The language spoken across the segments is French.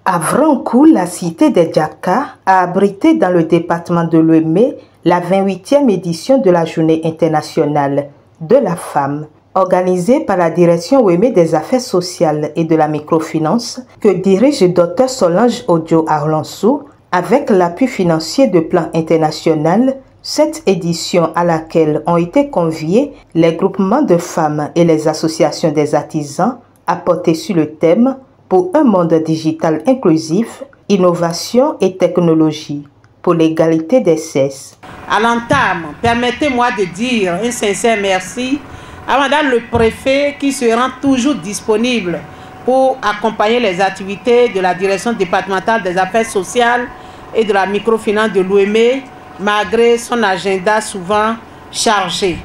À Vrankou, la cité des Djaka a abrité dans le département de l'Ouémé la 28e édition de la Journée internationale de la femme, organisée par la direction Ouémé des affaires sociales et de la microfinance que dirige le Dr Solange Odio Arlansou avec l'appui financier de Plan International. Cette édition à laquelle ont été conviés les groupements de femmes et les associations des artisans a porté sur le thème pour un monde digital inclusif, innovation et technologie pour l'égalité des sexes. À l'entame, permettez-moi de dire un sincère merci à Madame le Préfet qui se rend toujours disponible pour accompagner les activités de la Direction départementale des affaires sociales et de la microfinance de l'Ouémé, malgré son agenda souvent chargé.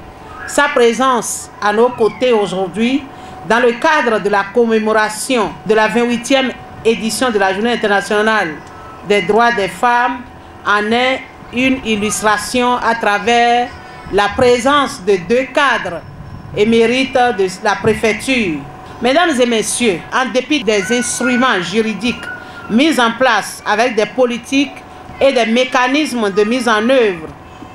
Sa présence à nos côtés aujourd'hui, dans le cadre de la commémoration de la 28e édition de la Journée internationale des droits des femmes, en est une illustration à travers la présence de deux cadres émérites de la préfecture. Mesdames et messieurs, en dépit des instruments juridiques mis en place avec des politiques et des mécanismes de mise en œuvre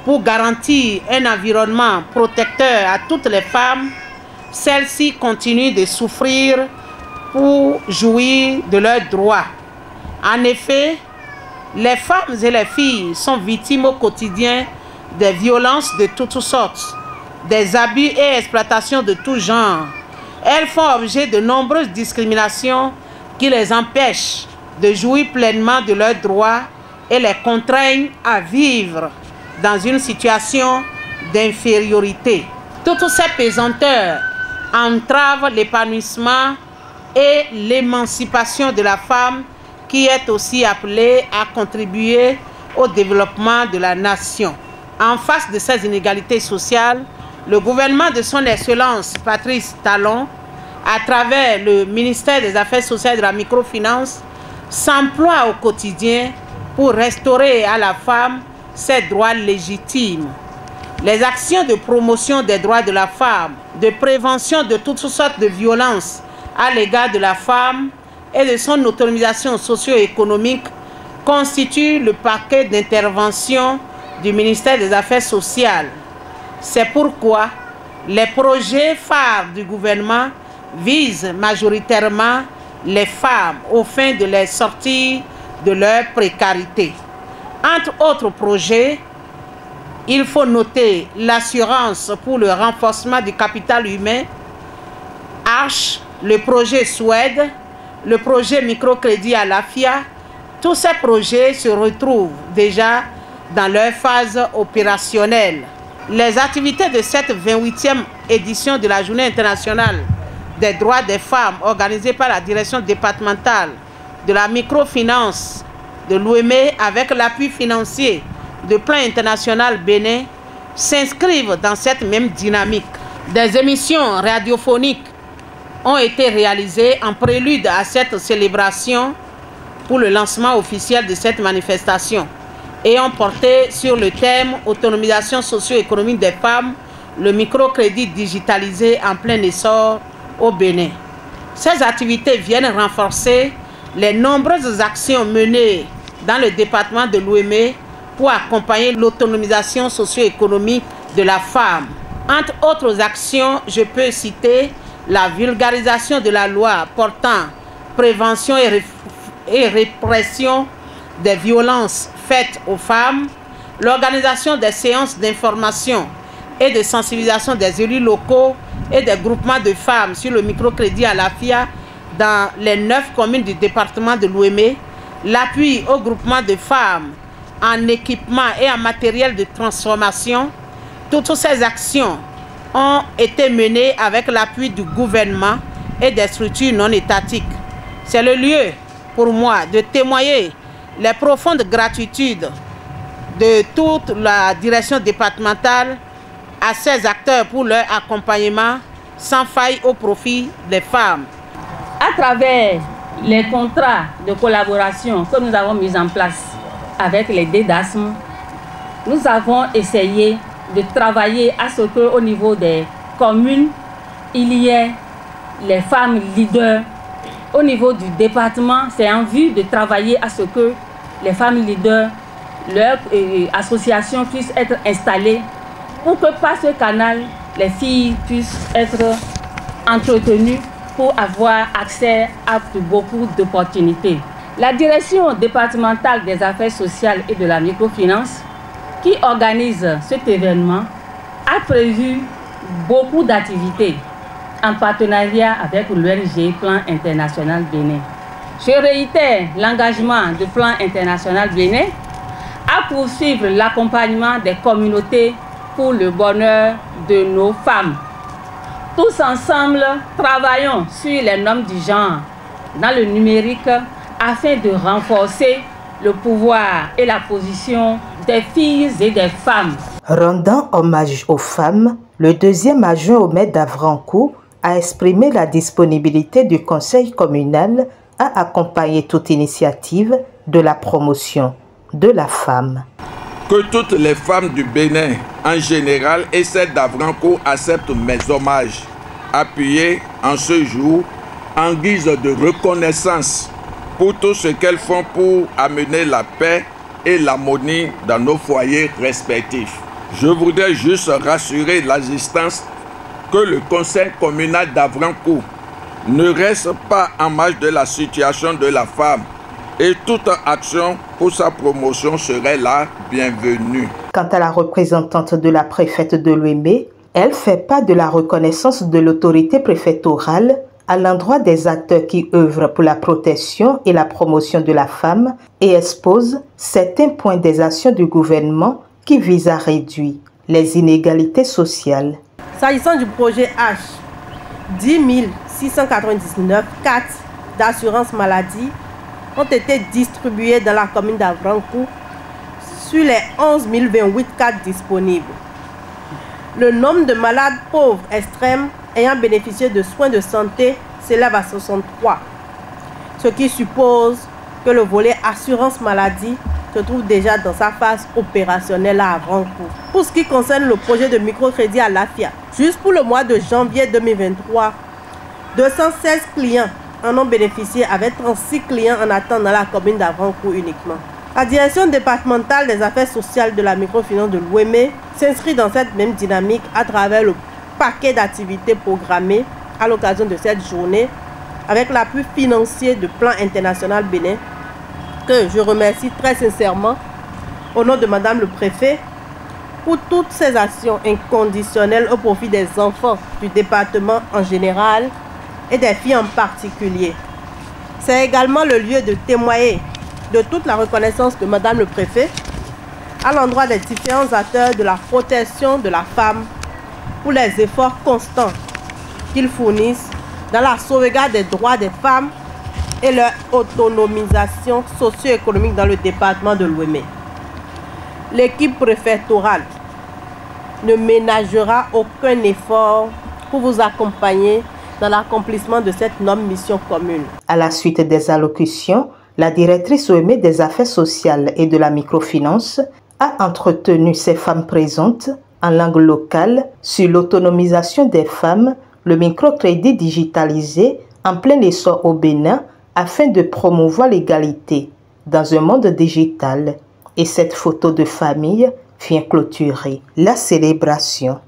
pour garantir un environnement protecteur à toutes les femmes, celles-ci continuent de souffrir pour jouir de leurs droits. En effet, les femmes et les filles sont victimes au quotidien des violences de toutes sortes, des abus et exploitations de tout genre. Elles font objet de nombreuses discriminations qui les empêchent de jouir pleinement de leurs droits et les contraignent à vivre dans une situation d'infériorité. Toutes ces pesanteurs entravent l'épanouissement et l'émancipation de la femme qui est aussi appelée à contribuer au développement de la nation. En face de ces inégalités sociales, le gouvernement de son Excellence Patrice Talon, à travers le ministère des Affaires sociales et de la microfinance, s'emploie au quotidien pour restaurer à la femme ses droits légitimes. Les actions de promotion des droits de la femme, de prévention de toutes sortes de violences à l'égard de la femme et de son autonomisation socio-économique constituent le paquet d'intervention du ministère des Affaires sociales. C'est pourquoi les projets phares du gouvernement visent majoritairement les femmes au fin de les sortir de leur précarité. Entre autres projets, il faut noter l'assurance pour le renforcement du capital humain, ARCH, le projet Suède, le projet microcrédit à l'AFIA. Tous ces projets se retrouvent déjà dans leur phase opérationnelle. Les activités de cette 28e édition de la Journée internationale des droits des femmes organisée par la direction départementale de la microfinance de l'Ouémé avec l'appui financier de Plan International Bénin s'inscrivent dans cette même dynamique. Des émissions radiophoniques ont été réalisées en prélude à cette célébration pour le lancement officiel de cette manifestation et ont porté sur le thème « Autonomisation socio-économique des femmes, le microcrédit digitalisé en plein essor au Bénin ». Ces activités viennent renforcer les nombreuses actions menées dans le département de l'Ouémé pour accompagner l'autonomisation socio-économique de la femme. Entre autres actions, je peux citer la vulgarisation de la loi portant prévention et répression des violences faites aux femmes, l'organisation des séances d'information et de sensibilisation des élus locaux et des groupements de femmes sur le microcrédit à l'AFIA dans les 9 communes du département de l'Ouémé, l'appui au groupement de femmes en équipement et en matériel de transformation. Toutes ces actions ont été menées avec l'appui du gouvernement et des structures non étatiques. C'est le lieu pour moi de témoigner les profondes gratitudes de toute la direction départementale à ces acteurs pour leur accompagnement sans faille au profit des femmes. À travers les contrats de collaboration que nous avons mis en place avec les DEDASM, nous avons essayé de travailler à ce qu'au niveau des communes, il y ait les femmes leaders au niveau du département, c'est en vue de travailler à ce que les femmes leaders, leurs associations puissent être installées pour que par ce canal, les filles puissent être entretenues pour avoir accès à beaucoup d'opportunités. La direction départementale des affaires sociales et de la microfinance, qui organise cet événement, a prévu beaucoup d'activités en partenariat avec l'ONG Plan International Bénin. Je réitère l'engagement du Plan International Bénin à poursuivre l'accompagnement des communautés pour le bonheur de nos femmes. Tous ensemble, travaillons sur les normes du genre dans le numérique afin de renforcer le pouvoir et la position des filles et des femmes. Rendant hommage aux femmes, le deuxième adjoint au maire d'Avrancourt a exprimé la disponibilité du conseil communal à accompagner toute initiative de la promotion de la femme. Que toutes les femmes du Bénin en général et celles d'Avrancourt acceptent mes hommages, appuyés en ce jour en guise de reconnaissance pour tout ce qu'elles font pour amener la paix et l'harmonie dans nos foyers respectifs. Je voudrais juste rassurer l'assistance que le conseil communal d'Avrancourt ne reste pas en marge de la situation de la femme et toute action pour sa promotion serait la bienvenue. Quant à la représentante de la préfète de Louémé, elle fait part de la reconnaissance de l'autorité préfectorale à l'endroit des acteurs qui œuvrent pour la protection et la promotion de la femme et expose certains points des actions du gouvernement qui visent à réduire les inégalités sociales. S'agissant du projet H, 10 699 cartes d'assurance maladie ont été distribuées dans la commune d'Avrancourt sur les 11 028 cartes disponibles. Le nombre de malades pauvres extrêmes ayant bénéficié de soins de santé s'élève à 63, ce qui suppose que le volet assurance maladie se trouve déjà dans sa phase opérationnelle à Avrancourt. Pour ce qui concerne le projet de microcrédit à l'AFIA, juste pour le mois de janvier 2023, 216 clients en ont bénéficié avec 36 clients en attente dans la commune d'Avrancourt uniquement. La direction départementale des affaires sociales de la microfinance de Louémé s'inscrit dans cette même dynamique à travers le paquet d'activités programmées à l'occasion de cette journée avec l'appui financier du Plan International Bénin que je remercie très sincèrement au nom de Madame le Préfet pour toutes ces actions inconditionnelles au profit des enfants du département en général et des filles en particulier. C'est également le lieu de témoigner de toute la reconnaissance de Madame le Préfet à l'endroit des différents acteurs de la protection de la femme pour les efforts constants qu'ils fournissent dans la sauvegarde des droits des femmes et leur autonomisation socio-économique dans le département de Louémé. L'équipe préfectorale ne ménagera aucun effort pour vous accompagner dans l'accomplissement de cette noble mission commune. À la suite des allocutions, la directrice OME des affaires sociales et de la microfinance a entretenu ces femmes présentes en langue locale sur l'autonomisation des femmes, le microcrédit digitalisé en plein essor au Bénin afin de promouvoir l'égalité dans un monde digital. Et cette photo de famille vient clôturer la célébration.